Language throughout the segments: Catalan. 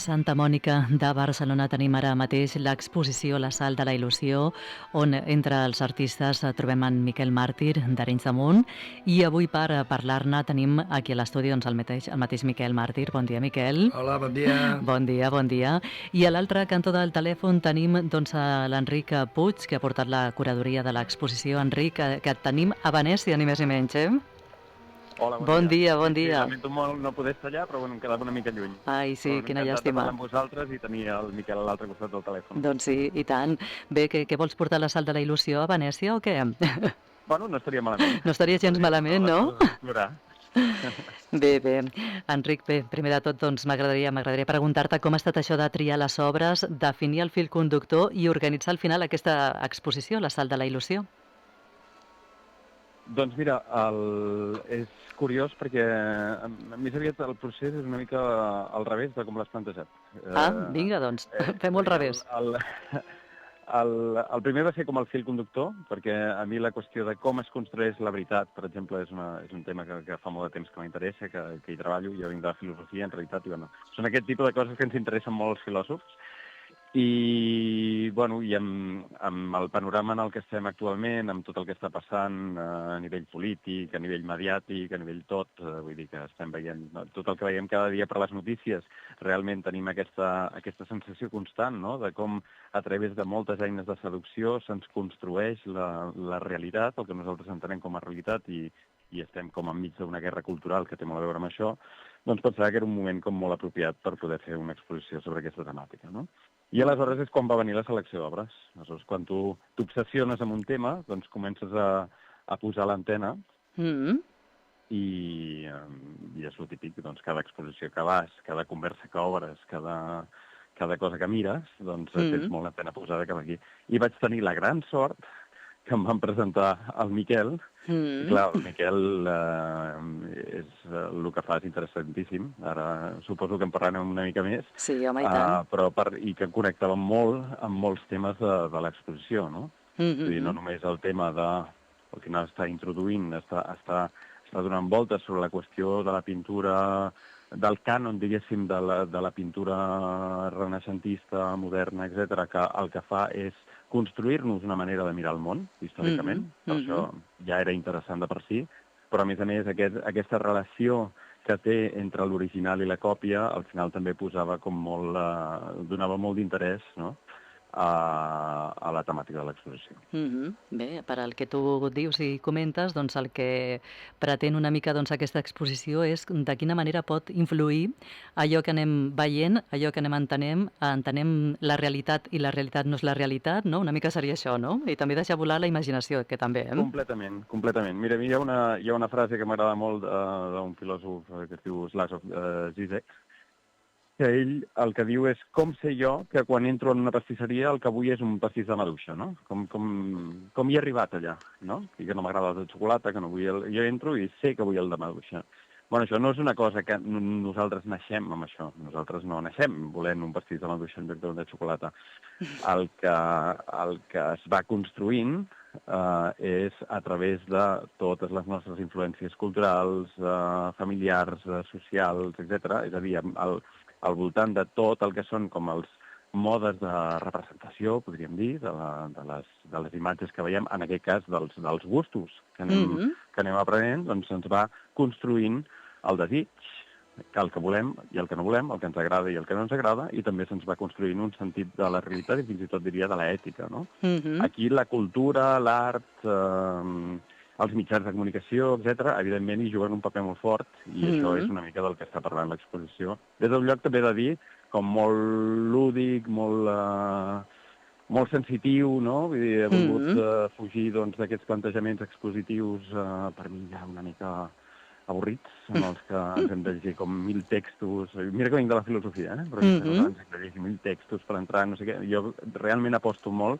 Santa Mònica de Barcelona tenim ara mateix l'exposició La Sal de la Il·lusió, on entre els artistes trobem en Miquel Màrtir d'Arenys de Munt, i avui per parlar-ne tenim aquí a l'estudi el mateix Miquel Màrtir. Bon dia, Miquel. Hola, bon dia. Bon dia, bon dia. I a l'altre cantó del telèfon tenim a l'Enric Puig, que ha portat la curadoria de l'exposició. Enric, que et tenim a Venècia, ni més ni menys, eh? Hola, Bon dia, bon Sí, dia. lamento molt no poder estar allà, però bueno, em quedava una mica lluny. Ai, sí, Però quina encantat de llàstima. parlar amb vosaltres i tenir el Miquel a l'altre costat del telèfon. Doncs sí, i tant. Bé, què vols portar la Sal de la Il·lusió a Venècia o què? Bueno, no estaria malament. No estaria gens malament, no? Explorar. Bé. Enric, primer de tot, doncs, m'agradaria preguntar-te com ha estat això de triar les obres, definir el fil conductor i organitzar al final aquesta exposició, La Sal de la Il·lusió. Doncs mira, és curiós perquè més aviat el procés és una mica al revés de com l'has plantejat. Vinga, doncs, fem-ho al revés. El primer va ser com el fil conductor, perquè a mi la qüestió de com es construeix la veritat, per exemple, és un tema que fa molt de temps que m'interessa, que hi treballo, jo vinc de la filosofia, en realitat, i bueno, són aquest tipus de coses que ens interessen molt els filòsofs. I amb el panorama en el que estem actualment, amb tot el que està passant a nivell polític, a nivell mediàtic, a nivell tot, vull dir que estem veient tot el que veiem cada dia per les notícies, realment tenim aquesta sensació constant, no?, de com a través de moltes eines de seducció se'ns construeix la realitat, el que nosaltres entenem com a realitat, i estem com enmig d'una guerra cultural que té molt a veure amb això, doncs pensava que era un moment com molt apropiat per poder fer una exposició sobre aquesta temàtica, no? I aleshores és quan va venir la selecció d'obres. Aleshores, quan tu t'obsessiones amb un tema, doncs comences a posar l'antena i és el típic, doncs cada exposició que vas, cada conversa que obres, cada cosa que mires, doncs tens molt l'antena posada cap aquí. I vaig tenir la gran sort que em van presentar el Miquel. I clar, el Miquel el que fa és interessantíssim. Ara suposo que en parlarem una mica més. Sí, home, i tant. I que connectava molt amb molts temes de l'exposició, no? És a dir, no només el tema de... Al final està introduint, està donant voltes sobre la qüestió de la pintura, del cànon, diguéssim, de la pintura renaixentista, moderna, etc., que el que fa és construir-nos una manera de mirar el món, històricament. Per això ja era interessant de per si, però a més aquesta relació que té entre l'original i la còpia, al final també posava com molt... donava molt d'interès, no?, a la temàtica de l'exposició. Bé, per al que tu dius i comentes, doncs el que pretén una mica aquesta exposició és de quina manera pot influir allò que anem veient, allò que entenem la realitat i la realitat no és la realitat, no? Una mica seria això, no? I també deixar volar la imaginació, que també, eh? Completament. Mira, hi ha una frase que m'agrada molt d'un filòsof que es diu Slavoj Žižek, que ell el que diu és com sé jo que quan entro en una pastisseria el que vull és un pastís de maduixa, no? Com hi he arribat allà, no? I que no m'agrada el de xocolata, que no vull jo entro i sé que vull el de maduixa. Bueno, això no és una cosa que nosaltres naixem amb això. Nosaltres no naixem volent un pastís de maduixa en lloc d'un de xocolata. El que es va construint és a través de totes les nostres influències culturals, familiars, socials, etc. És a dir, al voltant de tot el que són com els modes de representació, podríem dir, de les imatges que veiem, en aquest cas dels gustos que anem aprenent, doncs ens va construint el desig, el que volem i el que no volem, el que ens agrada i el que no ens agrada, i també se'ns va construint un sentit de la realitat i fins i tot diria de l'ètica, no? Aquí la cultura, l'art, els mitjans de comunicació, etc., evidentment hi juguen un paper molt fort, i això és una mica del que està parlant l'exposició. Des d'un lloc també he de dir, com molt lúdic, molt sensitiu, no? Vull dir, he volgut fugir d'aquests plantejaments expositius per mi ja una mica avorrits, en els que ens hem de llegir com 1.000 textos. Mira que vinc de la filosofia, però ens hem de llegir 1.000 textos per entrar, no sé què. Jo realment aposto molt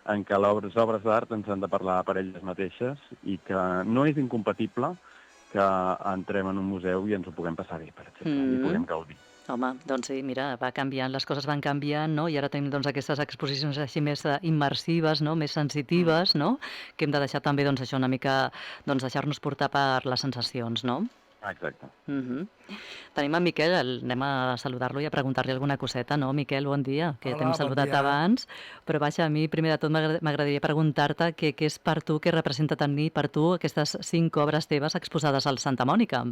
en què les obres d'art ens han de parlar per elles mateixes i que no és incompatible que entrem en un museu i ens ho puguem passar bé, per exemple, i puguem gaudir. Home, doncs sí, mira, va canviant, les coses van canviant, no? I ara tenim aquestes exposicions així més immersives, no? Més sensitives, no? Que hem de deixar també això una mica, deixar-nos portar per les sensacions, no? Exacte. Tenim en Miquel, anem a saludar-lo i a preguntar-li alguna coseta, no? Miquel, bon dia, que t'hem Hola, bon saludat dia. abans, però vaja, a mi primer de tot m'agradaria preguntar-te què és per tu, què representa tenir per tu aquestes 5 obres teves exposades al Santa Mònica.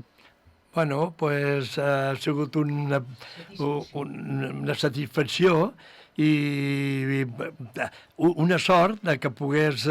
Bueno, pues ha sigut una satisfacció i una sort de que pogués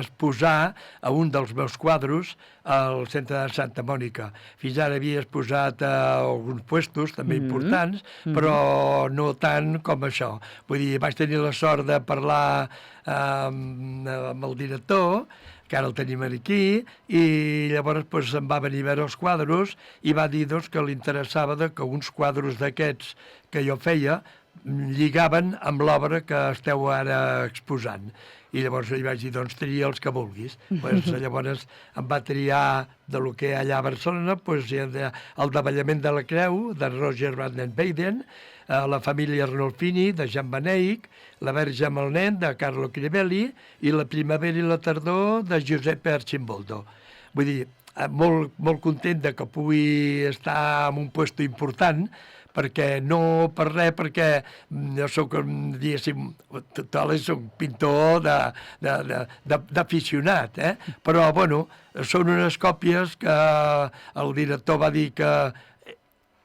exposar a un dels meus quadros al centre de Santa Mònica. Fins ara havia exposat a alguns puestos també importants, però no tant com això. Vull dir, vaig tenir la sort de parlar amb el director, que ara el tenim aquí, i llavors pues, em va venir a veure els quadros i va dir doncs, que li interessava que uns quadros d'aquests que jo feia lligaven amb l'obra que esteu ara exposant. I llavors li vaig dir, doncs tria els que vulguis. Pues, llavors em va triar de lo que hi ha allà a Barcelona, pues, el davallament de la creu, de Roger van den Weyden, la família Arnolfini, de Jan Beneyck, la Verge amb el nen, de Carlo Crivelli, i la primavera i la tardor, de Giuseppe Arcimboldo. Vull dir, molt content de que pugui estar en un puesto important, perquè no per res, perquè jo soc, diguéssim, total és un pintor d'aficionat, però, bueno, són unes còpies que el director va dir que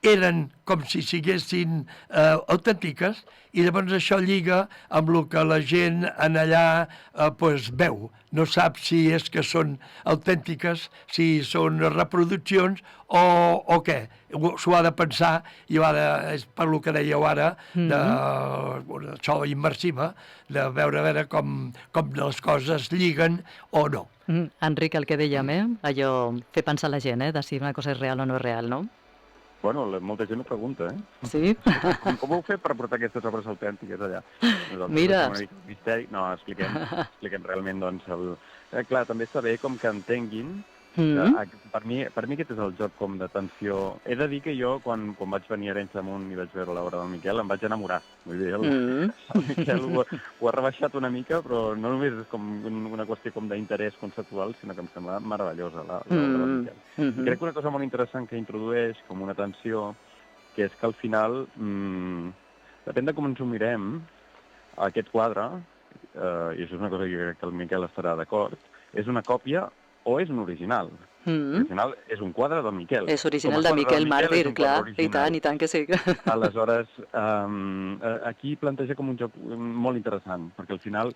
eren com si siguessin autèntiques, i llavors això lliga amb el que la gent en allà pues, veu. No sap si és que són autèntiques, si són reproduccions o què. S'ho ha de pensar, i és per lo que dèieu ara, això immersiva, de veure com les coses lliguen o no. Enric, el que dèiem, allò, fer pensar la gent, de si una cosa és real o no és real, no? Bueno, molta gent ho pregunta, Sí? Com ho heu fet per portar aquestes obres autèntiques allà? Mira. Una mica de misteri. No, expliquem realment, doncs, clar, també està bé com que entenguin que, per mi aquest és el joc com d'atenció. He de dir que jo, quan vaig venir a Arenys de Munt i vaig veure l'obra del Miquel, em vaig enamorar. Vull dir, el Miquel ho ha rebaixat una mica, però no només és com una qüestió com d'interès conceptual, sinó que em sembla meravellosa l'obra del Miquel. Crec que una cosa molt interessant que introdueix com una tensió, que és que al final, depèn de com ens ho mirem, aquest quadre, i això és una cosa que crec que el Miquel estarà d'acord, és una còpia o és un original. L'original és un quadre del Miquel. És original de Miquel Màrtir, clar, i tant que sí. Aleshores, aquí planteja com un joc molt interessant, perquè al final,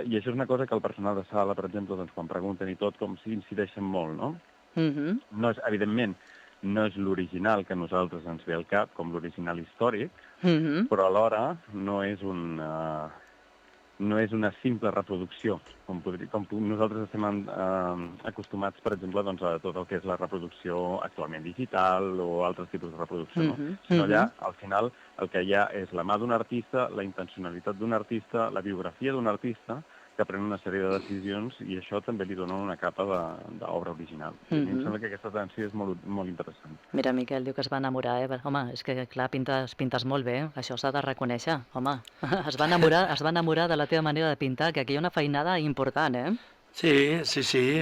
i això és una cosa que el personal de sala, per exemple, doncs, quan pregunten i tot, com si incideixen molt, no? No és, evidentment, no és l'original que a nosaltres ens ve al cap, com l'original històric, però alhora no és una simple reproducció, com nosaltres estem acostumats, per exemple, doncs, a tot el que és la reproducció actualment digital o altres tipus de reproducció. No? Sinó allà, al final, el que hi ha és la mà d'un artista, la intencionalitat d'un artista, la biografia d'un artista, que pren una sèrie de decisions i això també li dona una capa d'obra original. A mi em sembla que aquesta tensió és molt interessant. Mira, Miquel diu que es va enamorar, Home, és que, clar, pintes molt bé, això s'ha de reconèixer. Home, es va enamorar de la teva manera de pintar, que aquí hi ha una feinada important, Sí,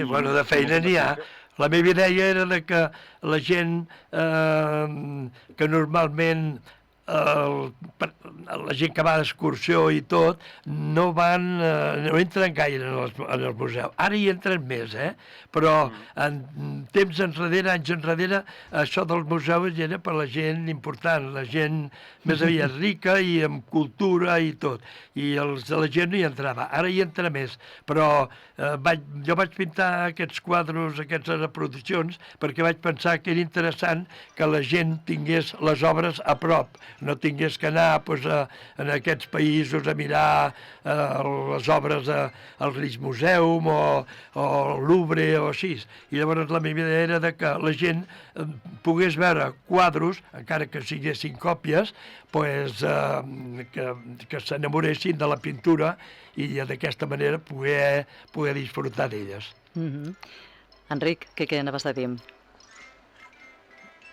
bueno, de feina n'hi ha. La meva idea era que la gent que normalment la gent que va d'excursió i tot, no entren gaire en el museu. Ara hi entren més, però en temps enrere, anys enrere, això del museu era per la gent important, la gent més aviat rica i amb cultura i tot. I la gent no hi entrava. Ara hi entra més, però jo vaig pintar aquests quadros, aquestes reproduccions, perquè vaig pensar que era interessant que la gent tingués les obres a prop, no tingués que anar en aquests països a mirar les obres al Rijksmuseum o al Louvre o així. I llavors la meva idea era que la gent pogués veure quadros, encara que siguessin còpies, que s'enamoressin de la pintura i d'aquesta manera poder disfrutar d'elles. Enric, què anaves a dir?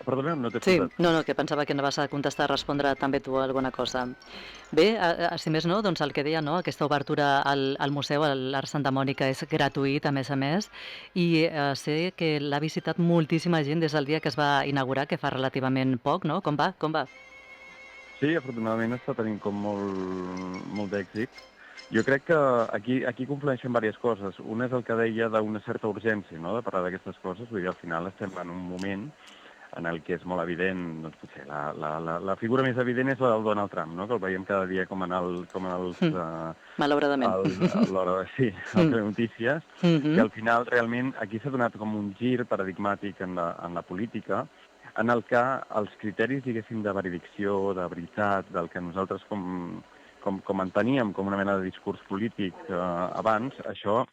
Perdona, no t'he Sí, escoltat. no, que pensava que anaves a contestar, a respondre també tu alguna cosa. Bé, si més no, doncs el que deia, no? Aquesta obertura al museu, a l'Art Santa Mònica, és gratuït, a més, i sé que l'ha visitat moltíssima gent des del dia que es va inaugurar, que fa relativament poc, no? Com va? Com va? Sí, afortunadament està tenint com molt d'èxit. Jo crec que aquí conflueixen diverses coses. Una és el que deia d'una certa urgència, no?, de parlar d'aquestes coses. Vull dir, al final estem en un moment en el que és molt evident, doncs potser la figura més evident és la del Donald Trump, no?, que el veiem cada dia com en els... Malauradament. Sí, al Telenotícies, que Mhm. al final realment aquí s'ha donat com un gir paradigmàtic en la política, en el que els criteris, diguéssim, de veridicció, de veritat, del que nosaltres com enteníem com una mena de discurs polític abans, això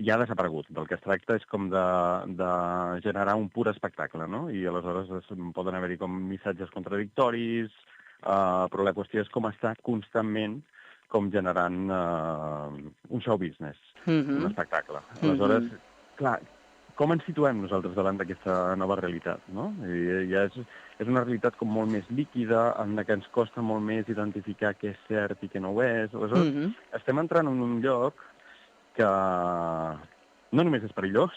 ja ha desaparegut. Del que es tracta és com de generar un pur espectacle, no? I aleshores poden haver-hi com missatges contradictoris, però la qüestió és com estar constantment com generant un show business, un espectacle. Aleshores, clar, com ens situem nosaltres davant d'aquesta nova realitat, no? I ja és una realitat com molt més líquida, en la que ens costa molt més identificar què és cert i què no ho és. Aleshores, estem entrant en un lloc que no només és perillós,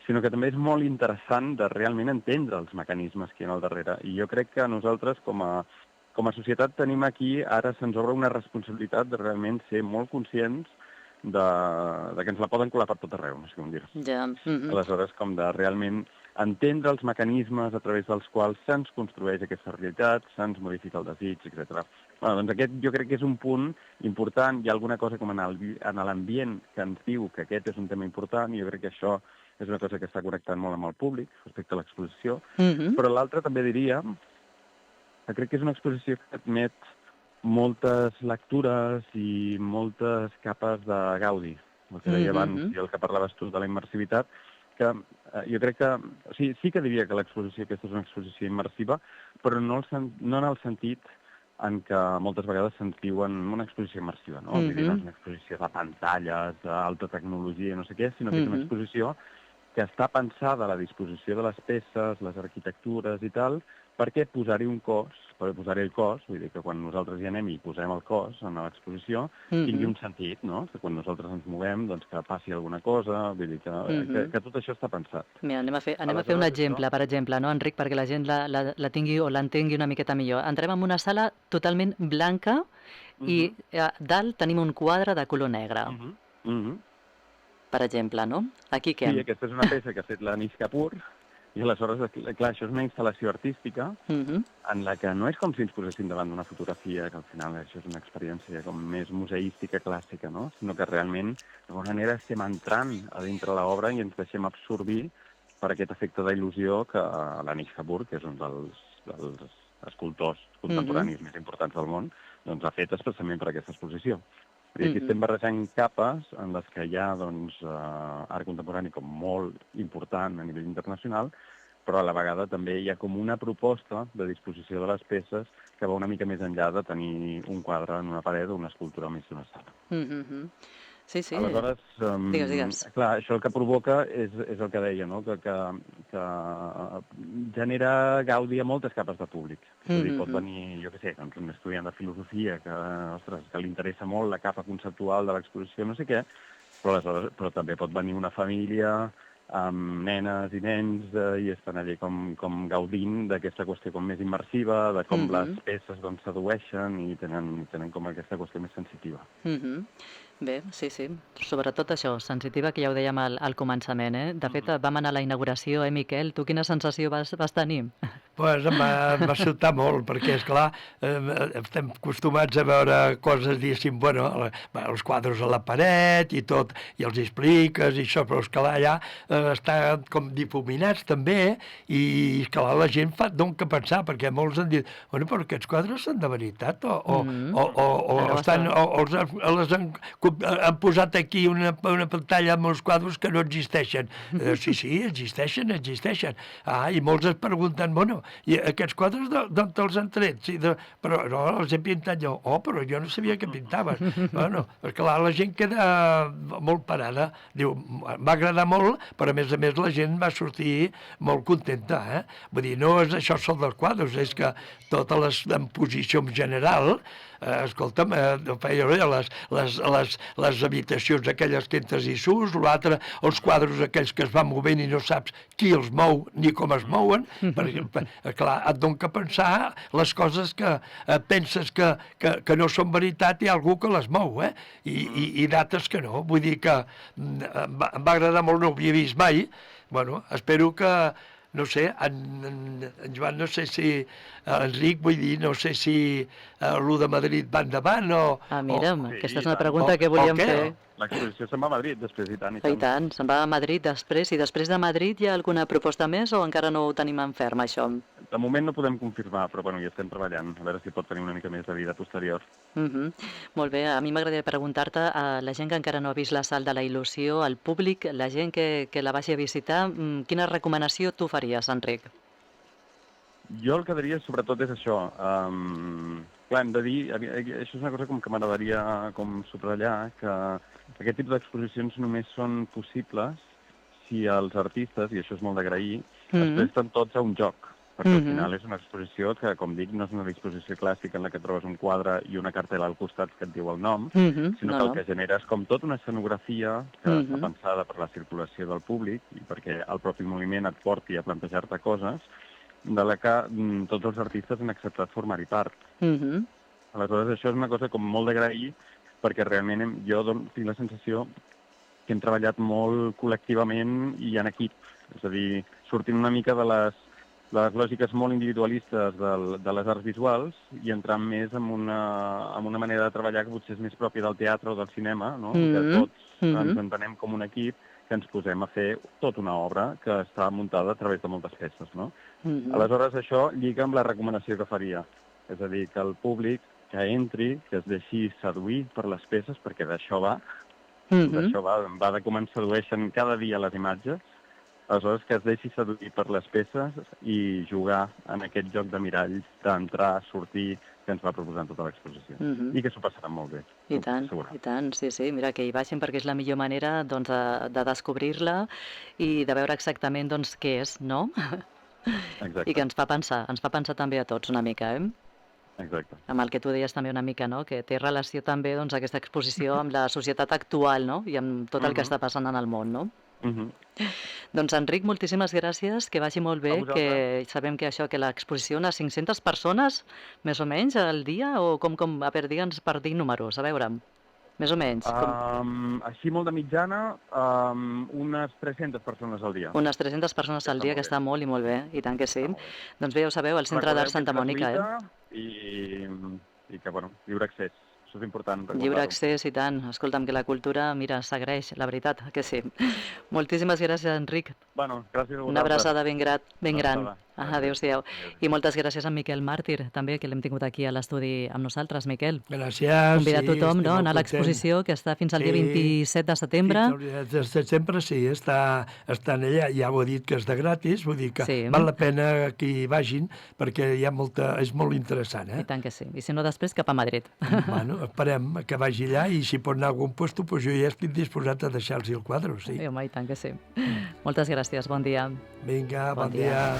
sinó que també és molt interessant de realment entendre els mecanismes que hi ha al darrere. I jo crec que nosaltres, com a societat, tenim aquí, ara se'ns obre una responsabilitat de realment ser molt conscients de que ens la poden colar per tot arreu, no sé com dir-ho. Ja. Aleshores, com de realment entendre els mecanismes a través dels quals se'ns construeix aquesta realitat, se'ns modifica el desig, etc. Doncs aquest jo crec que és un punt important. Hi ha alguna cosa com en l'ambient que ens diu que aquest és un tema important, i jo crec que això és una cosa que està connectant molt amb el públic respecte a l'exposició. Però l'altre també diria que crec que és una exposició que admet moltes lectures i moltes capes de Gaudi, el que deia abans, i el que parlaves tu de la immersivitat, que jo crec que... O sigui, sí que diria que l'exposició aquesta és una exposició immersiva, però no en el sentit en què moltes vegades se'ns diuen una exposició immersiva, no? Vull dir, no és una exposició de pantalles, d'alta tecnologia, no sé què, sinó que és una exposició que està pensada a la disposició de les peces, les arquitectures i tal, perquè posar-hi un cos, per posar-hi el cos, vull dir que quan nosaltres hi anem i posem el cos en l'exposició, tingui un sentit, no? Que quan nosaltres ens movem, doncs que passi alguna cosa, vull dir que tot això està pensat. Mira, anem a fer un exemple, per exemple, no, Enric, perquè la gent la tingui o l'entengui una miqueta millor. Entrem en una sala totalment blanca i dalt tenim un quadre de color negre, per exemple, no? Aquí què? Sí, aquesta és una peça que ha fet l'Anish Kapoor, i aleshores, clar, això és una instal·lació artística en la que no és com si ens poséssim davant d'una fotografia, que al final això és una experiència com més museística, clàssica, no? Sinó que realment, d'alguna manera, estem entrant a dintre l'obra i ens deixem absorbir per aquest efecte d'il·lusió que l'Anish Kapoor, que és un dels escultors contemporanis més importants del món, doncs ha fet expressament per aquesta exposició. I aquí estem barrejant capes en les que hi ha art contemporani com molt important a nivell internacional, però a la vegada també hi ha com una proposta de disposició de les peces que va una mica més enllà de tenir un quadre en una paret o una escultura més d'una sala. Sí, sí. Aleshores, Digues. clar, això el que provoca és el que deia, no? Que genera Gaudi a moltes capes de públic. És a dir, pot venir, jo què sé, doncs un estudiant de filosofia que li interessa molt la capa conceptual de l'exposició, no sé què, però també pot venir una família amb nenes i nens i estan allà com gaudint d'aquesta qüestió com més immersiva, de com les peces doncs sedueixen i tenen com aquesta qüestió més sensitiva. Bé, sí. Sobretot això, sensitiva, que ja ho dèiem al començament, eh? De fet, vam anar a la inauguració, Miquel? Tu quina sensació vas tenir? Pues em va sobtar molt, perquè, esclar, estem acostumats a veure coses, diguéssim, bueno, els quadres a la paret i tot, i els expliques i això, però esclar, allà estan com difuminats també, i esclar, la gent fa donc que pensar, perquè molts han dit, bueno, però aquests quadres són de veritat, o els han posat aquí una pantalla amb els quadres que no existeixen. Sí, existeixen. I molts es pregunten, bueno, bueno, i aquests quadres d'on te'ls han tret? Sí, però no, els he pintat jo. Oh, però jo no sabia que pintaves. Bueno, clar, la gent queda molt parada. Diu, va agradar molt, però a més la gent va sortir molt contenta, eh? Vull dir, no és això sol dels quadres, és que totes les en posició en general, escolta'm, feia les habitacions aquelles que entres i surts, l'altre, els quadres aquells que es van movent i no saps qui els mou ni com es mouen, perquè, clar, et dona que pensar les coses que penses que no són veritat i hi ha algú que les mou, eh? I d'altres que no. Vull dir que em va agradar molt, no ho havia vist mai. Bueno, espero que, no sé, en Joan, no sé si, Enric, vull dir, no sé si l'1 de Madrid va endavant o... Mira, sí, aquesta és una tant. pregunta que volíem fer. L'exposició se'n va a Madrid després, i tant, i I tant. tant, se'n va a Madrid després. I després de Madrid hi ha alguna proposta més o encara no ho tenim en ferm, això? De moment no podem confirmar, però bueno, hi estem treballant, a veure si pot tenir una mica més de vida posterior. Molt bé, a mi m'agradaria preguntar-te a la gent que encara no ha vist la Sal de la Il·lusió, al públic, la gent que la vagi a visitar, quina recomanació tu faries, Enric? Jo el que diria sobretot és això. Clar, hem de dir, això és una cosa com que m'agradaria com subratllar, que aquest tipus d'exposicions només són possibles si els artistes, i això és molt d'agrair, es presten tots a un joc. Perquè al final és una exposició que, com dic, no és una exposició clàssica en la que trobes un quadre i una cartel·la al costat que et diu el nom, sinó que el que genera és com tota una escenografia que està pensada per la circulació del públic i perquè el propi moviment et porti a plantejar-te coses de la que tots els artistes han acceptat formar-hi part. Aleshores, això és una cosa com molt d'agrair, perquè realment jo tinc la sensació que hem treballat molt col·lectivament i en equip. És a dir, sortint una mica de les lògiques molt individualistes de les arts visuals i entrant més en una manera de treballar que potser és més pròpia del teatre o del cinema, no? Que tots ens entenem com un equip que ens posem a fer tota una obra que està muntada a través de moltes peces, no? Aleshores, això lliga amb la recomanació que faria. És a dir, que el públic que entri, que es deixi seduir per les peces, perquè d'això va, va de com ens sedueixen cada dia les imatges, aleshores que es deixi seduir per les peces i jugar en aquest joc de miralls, d'entrar, sortir, que ens va proposant tota l'exposició. I que s'ho passaran molt bé. I tant, sí, mira, que hi vagin perquè és la millor manera doncs, de descobrir-la i de veure exactament doncs, què és, no? Exacte. I que ens fa pensar també a tots una mica, eh? Exacte. Amb el que tu deies també una mica, no? Que té relació també doncs, aquesta exposició amb la societat actual, no? I amb tot el que està passant en el món, no? Doncs Enric, moltíssimes gràcies, que vagi molt bé, que sabem que això, que l'exposició, unes 500 persones, més o menys, al dia, o com, a veure, digue'ns per dir números, a veure, més o menys. Així molt de mitjana, unes 300 persones al dia. Unes 300 persones al dia, que està molt i molt bé, i tant que sí. Doncs bé, ja ho sabeu, al Centre d'Art Santa Mònica, I que, bueno, lliure accés. Això és important. Lliure accés, i tant. Escolta'm, que la cultura, mira, segueix, la veritat, que sí. Moltíssimes gràcies, Enric. Bueno, gràcies a vosaltres. Una abraçada ben gran. Adéu-siau. I moltes gràcies a Miquel Màrtir, també, que l'hem tingut aquí a l'estudi amb nosaltres, Miquel. Gràcies. Convidar tothom a anar a l'exposició, que està fins al dia 27 de setembre. De setembre, sí, està en ella, ja ho he dit que és de gratis, vull dir que val la pena que hi vagin, perquè hi ha és molt interessant, eh? I tant que sí. I si no, després cap a Madrid. Bueno, esperem que vagi allà i si pot anar a algun lloc, doncs jo ja estic disposat a deixar-los el quadre, sí. Home, i tant que sí. Moltes gràcies, bon dia. Vinga, bon dia.